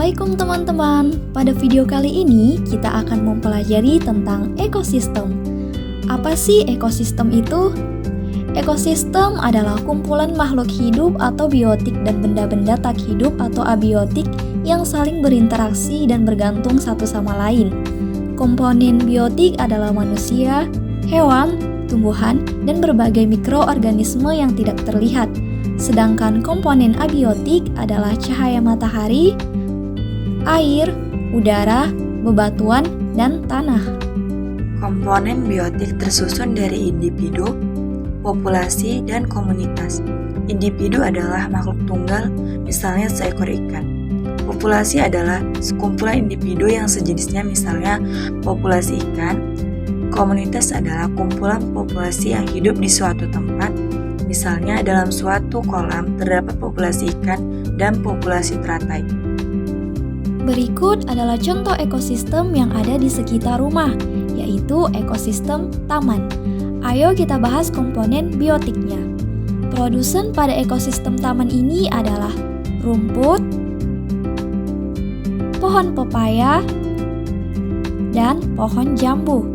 Assalamualaikum teman-teman. Pada video kali ini kita akan mempelajari tentang ekosistem. Apa sih ekosistem itu? Ekosistem adalah kumpulan makhluk hidup atau biotik dan benda-benda tak hidup atau abiotik yang saling berinteraksi dan bergantung satu sama lain. Komponen biotik adalah manusia, hewan, tumbuhan, dan berbagai mikroorganisme yang tidak terlihat. Sedangkan komponen abiotik adalah cahaya matahari, air, udara, bebatuan, dan tanah. Komponen biotik tersusun dari individu, populasi, dan komunitas. Individu adalah makhluk tunggal, misalnya seekor ikan. Populasi adalah sekumpulan individu yang sejenisnya, misalnya populasi ikan. Komunitas adalah kumpulan populasi yang hidup di suatu tempat, misalnya dalam suatu kolam terdapat populasi ikan dan populasi teratai. Berikut adalah contoh ekosistem yang ada di sekitar rumah, yaitu ekosistem taman. Ayo kita bahas komponen biotiknya. Produsen pada ekosistem taman ini adalah rumput, pohon pepaya, dan pohon jambu.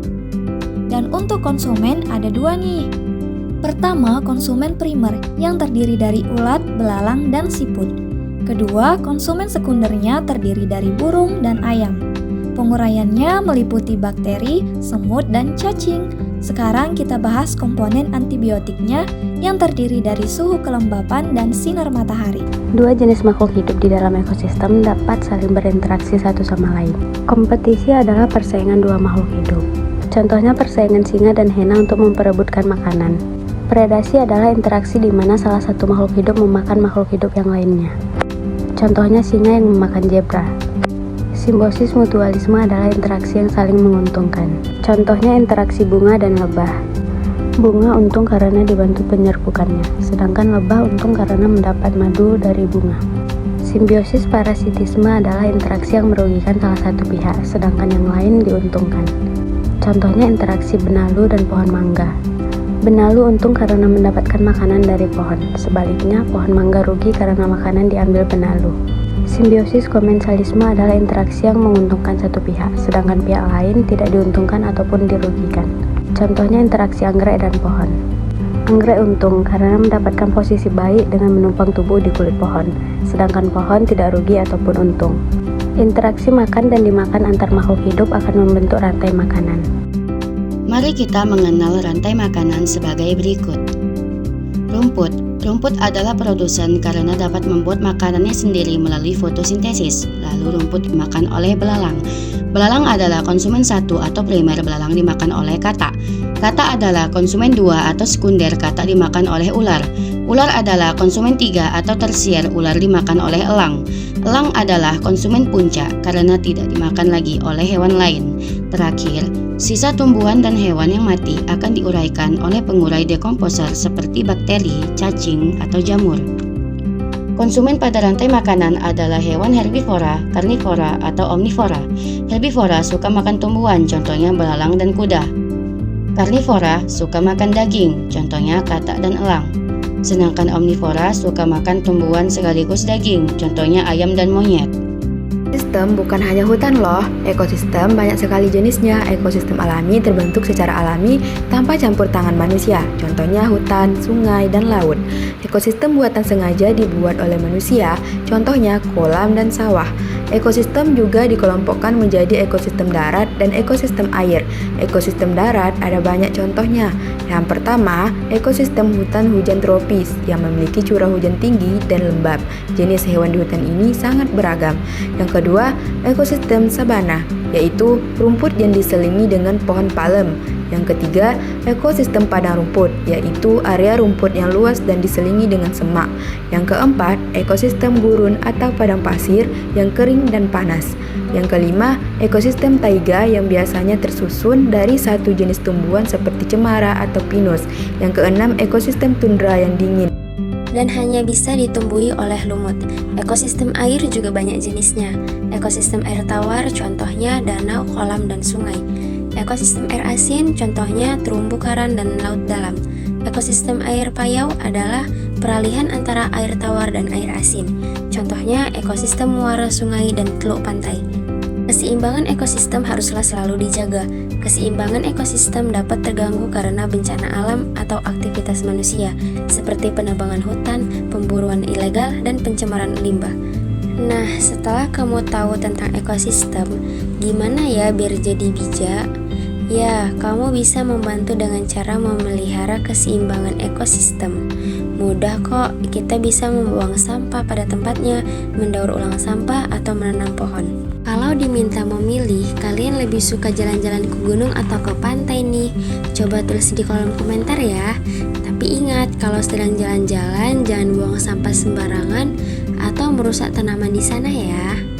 Dan untuk konsumen ada dua nih. Pertama, konsumen primer yang terdiri dari ulat, belalang, dan siput. Kedua, konsumen sekundernya terdiri dari burung dan ayam. Penguraiannya meliputi bakteri, semut, dan cacing. Sekarang kita bahas komponen antibiotiknya yang terdiri dari suhu kelembapan dan sinar matahari. Dua jenis makhluk hidup di dalam ekosistem dapat saling berinteraksi satu sama lain. Kompetisi adalah persaingan dua makhluk hidup. Contohnya persaingan singa dan hena untuk memperebutkan makanan. Predasi adalah interaksi di mana salah satu makhluk hidup memakan makhluk hidup yang lainnya. Contohnya singa yang memakan zebra. Simbiosis mutualisme adalah interaksi yang saling menguntungkan. Contohnya interaksi bunga dan lebah. Bunga untung karena dibantu penyerbukannya, sedangkan lebah untung karena mendapat madu dari bunga. Simbiosis parasitisme adalah interaksi yang merugikan salah satu pihak, sedangkan yang lain diuntungkan. Contohnya interaksi benalu dan pohon mangga. Benalu untung karena mendapatkan makanan dari pohon, sebaliknya pohon mangga rugi karena makanan diambil benalu. Simbiosis komensalisme adalah interaksi yang menguntungkan satu pihak, sedangkan pihak lain tidak diuntungkan ataupun dirugikan. Contohnya interaksi anggrek dan pohon. Anggrek untung karena mendapatkan posisi baik dengan menumpang tubuh di kulit pohon, sedangkan pohon tidak rugi ataupun untung. Interaksi makan dan dimakan antar makhluk hidup akan membentuk rantai makanan. Mari kita mengenal rantai makanan sebagai berikut. Rumput. Rumput adalah produsen karena dapat membuat makanannya sendiri melalui fotosintesis. Lalu rumput dimakan oleh belalang. Belalang adalah konsumen satu atau primer, belalang dimakan oleh katak. Katak adalah konsumen dua atau sekunder, katak dimakan oleh ular. Ular adalah konsumen tiga atau tersier, ular dimakan oleh elang. Elang adalah konsumen puncak karena tidak dimakan lagi oleh hewan lain. Terakhir, sisa tumbuhan dan hewan yang mati akan diuraikan oleh pengurai dekomposer seperti bakteri, cacing, atau jamur. Konsumen pada rantai makanan adalah hewan herbivora, karnivora, atau omnivora. Herbivora suka makan tumbuhan, contohnya belalang dan kuda. Karnivora suka makan daging, contohnya katak dan elang. Sedangkan omnivora suka makan tumbuhan sekaligus daging, contohnya ayam dan monyet. Ekosistem bukan hanya hutan loh, ekosistem banyak sekali jenisnya. Ekosistem alami terbentuk secara alami tanpa campur tangan manusia, contohnya hutan, sungai, dan laut. Ekosistem buatan sengaja dibuat oleh manusia, contohnya kolam dan sawah. Ekosistem juga dikelompokkan menjadi ekosistem darat dan ekosistem air. Ekosistem darat ada banyak contohnya. Yang pertama, ekosistem hutan hujan tropis yang memiliki curah hujan tinggi dan lembab. Jenis hewan di hutan ini sangat beragam. Yang kedua, ekosistem sabana, yaitu rumput yang diselingi dengan pohon palem. Yang ketiga, ekosistem padang rumput, yaitu area rumput yang luas dan diselingi dengan semak. Yang keempat, ekosistem gurun atau padang pasir yang kering dan panas. Yang kelima, ekosistem taiga yang biasanya tersusun dari satu jenis tumbuhan seperti cemara atau pinus. Yang keenam, ekosistem tundra yang dingin dan hanya bisa ditumbuhi oleh lumut. Ekosistem air juga banyak jenisnya. Ekosistem air tawar contohnya danau, kolam, dan sungai. Ekosistem air asin contohnya terumbu karang dan laut dalam. Ekosistem air payau adalah peralihan antara air tawar dan air asin. Contohnya ekosistem muara sungai dan teluk pantai. Keseimbangan ekosistem haruslah selalu dijaga. Keseimbangan ekosistem dapat terganggu karena bencana alam atau aktivitas manusia, seperti penebangan hutan, pemburuan ilegal, dan pencemaran limbah. Nah, setelah kamu tahu tentang ekosistem, gimana ya biar jadi bijak? Ya, kamu bisa membantu dengan cara memelihara keseimbangan ekosistem. Mudah kok, kita bisa membuang sampah pada tempatnya, mendaur ulang sampah, atau menanam pohon. Kalau diminta memilih, kalian lebih suka jalan-jalan ke gunung atau ke pantai nih? Coba tulis di kolom komentar ya. Tapi ingat, kalau sedang jalan-jalan, jangan buang sampah sembarangan atau merusak tanaman di sana ya.